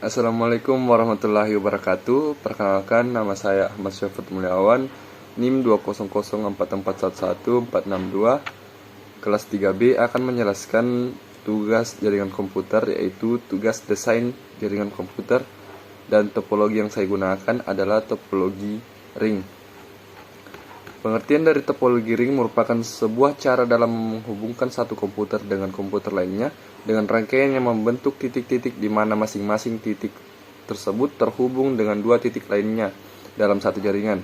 Assalamualaikum warahmatullahi wabarakatuh. Perkenalkan, nama saya Ahmad Syafut Mulyawan, NIM 20044114662. Kelas 3B akan menjelaskan tugas jaringan komputer, yaitu tugas desain jaringan komputer, dan topologi yang saya gunakan adalah topologi ring. Pengertian dari topologi ring merupakan sebuah cara dalam menghubungkan satu komputer dengan komputer lainnya dengan rangkaian yang membentuk titik-titik di mana masing-masing titik tersebut terhubung dengan dua titik lainnya dalam satu jaringan.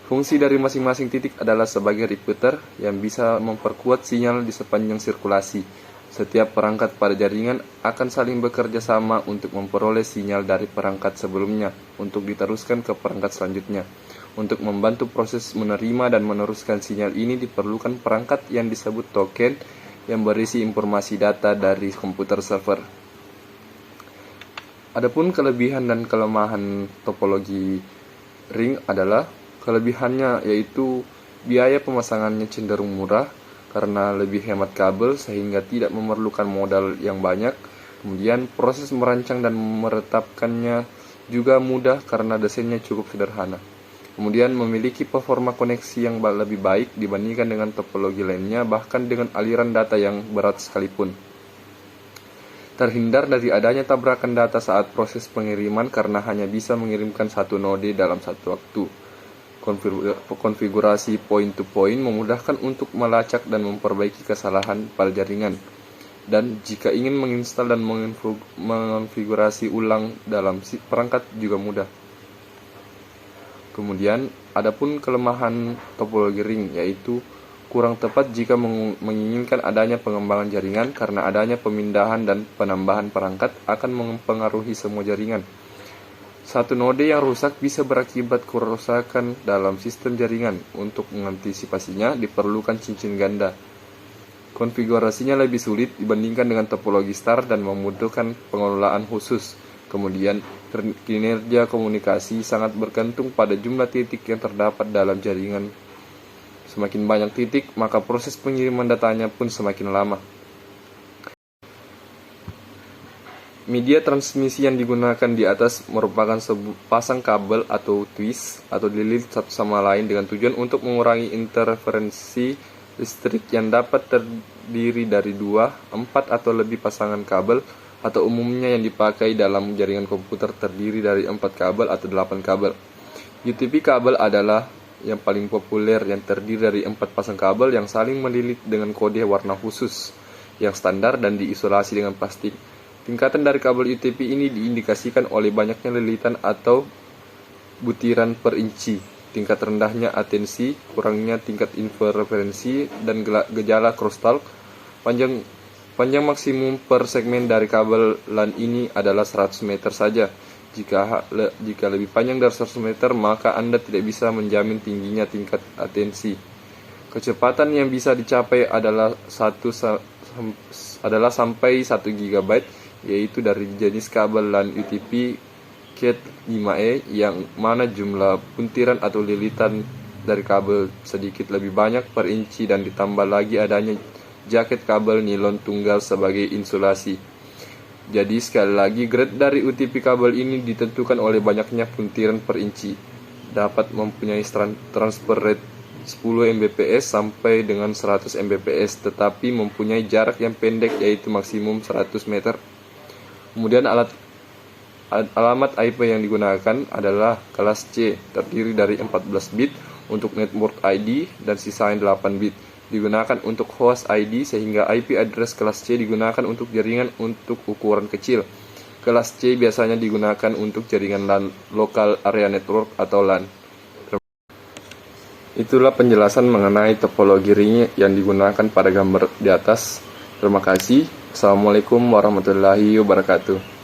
Fungsi dari masing-masing titik adalah sebagai repeater yang bisa memperkuat sinyal di sepanjang sirkulasi. Setiap perangkat pada jaringan akan saling bekerja sama untuk memperoleh sinyal dari perangkat sebelumnya untuk diteruskan ke perangkat selanjutnya. Untuk membantu proses menerima dan meneruskan sinyal ini diperlukan perangkat yang disebut token yang berisi informasi data dari komputer server. Adapun kelebihan dan kelemahan topologi ring adalah kelebihannya yaitu biaya pemasangannya cenderung murah karena lebih hemat kabel sehingga tidak memerlukan modal yang banyak. Kemudian proses merancang dan meretapkannya juga mudah karena desainnya cukup sederhana. Kemudian memiliki performa koneksi yang lebih baik dibandingkan dengan topologi lainnya, bahkan dengan aliran data yang berat sekalipun. Terhindar dari adanya tabrakan data saat proses pengiriman karena hanya bisa mengirimkan satu node dalam satu waktu. Konfigurasi point-to-point memudahkan untuk melacak dan memperbaiki kesalahan pada jaringan. Dan jika ingin menginstal dan mengonfigurasi ulang dalam perangkat juga mudah. Kemudian, adapun kelemahan topologi ring yaitu kurang tepat jika menginginkan adanya pengembangan jaringan karena adanya pemindahan dan penambahan perangkat akan mempengaruhi semua jaringan. Satu node yang rusak bisa berakibat kerusakan dalam sistem jaringan. Untuk mengantisipasinya diperlukan cincin ganda. Konfigurasinya lebih sulit dibandingkan dengan topologi star dan membutuhkan pengelolaan khusus. Kemudian, kinerja komunikasi sangat bergantung pada jumlah titik yang terdapat dalam jaringan. Semakin banyak titik, maka proses pengiriman datanya pun semakin lama. Media transmisi yang digunakan di atas merupakan sepasang kabel atau twist atau dililit satu sama lain dengan tujuan untuk mengurangi interferensi listrik yang dapat terdiri dari 2, 4 atau lebih pasangan kabel atau umumnya yang dipakai dalam jaringan komputer terdiri dari 4 kabel atau 8 kabel. UTP kabel adalah yang paling populer yang terdiri dari 4 pasang kabel yang saling melilit dengan kode warna khusus yang standar dan diisolasi dengan plastik. Tingkatan dari kabel UTP ini diindikasikan oleh banyaknya lilitan atau butiran per inci, tingkat rendahnya atensi, kurangnya tingkat interferensi, dan gejala crosstalk. Panjang maksimum per segmen dari kabel LAN ini adalah 100 meter saja. Jika lebih panjang dari 100 meter, maka Anda tidak bisa menjamin tingginya tingkat atensi. Kecepatan yang bisa dicapai adalah sampai 1 GB, yaitu dari jenis kabel LAN UTP Cat 5e, yang mana jumlah puntiran atau lilitan dari kabel sedikit lebih banyak per inci dan ditambah lagi adanya jaket kabel nilon tunggal sebagai insulasi. Jadi sekali lagi, grade dari UTP kabel ini ditentukan oleh banyaknya puntiran per inci. Dapat mempunyai transfer rate 10 Mbps sampai dengan 100 Mbps, tetapi mempunyai jarak yang pendek yaitu maksimum 100 meter. Kemudian alamat IP yang digunakan adalah kelas C, terdiri dari 14 bit untuk network ID dan sisanya 8 bit. Digunakan untuk host ID sehingga IP address kelas C digunakan untuk jaringan untuk ukuran kecil. Kelas C biasanya digunakan untuk jaringan LAN, Local Area Network atau LAN. Itulah penjelasan mengenai topologi ring yang digunakan pada gambar di atas. Terima kasih. Assalamualaikum warahmatullahi wabarakatuh.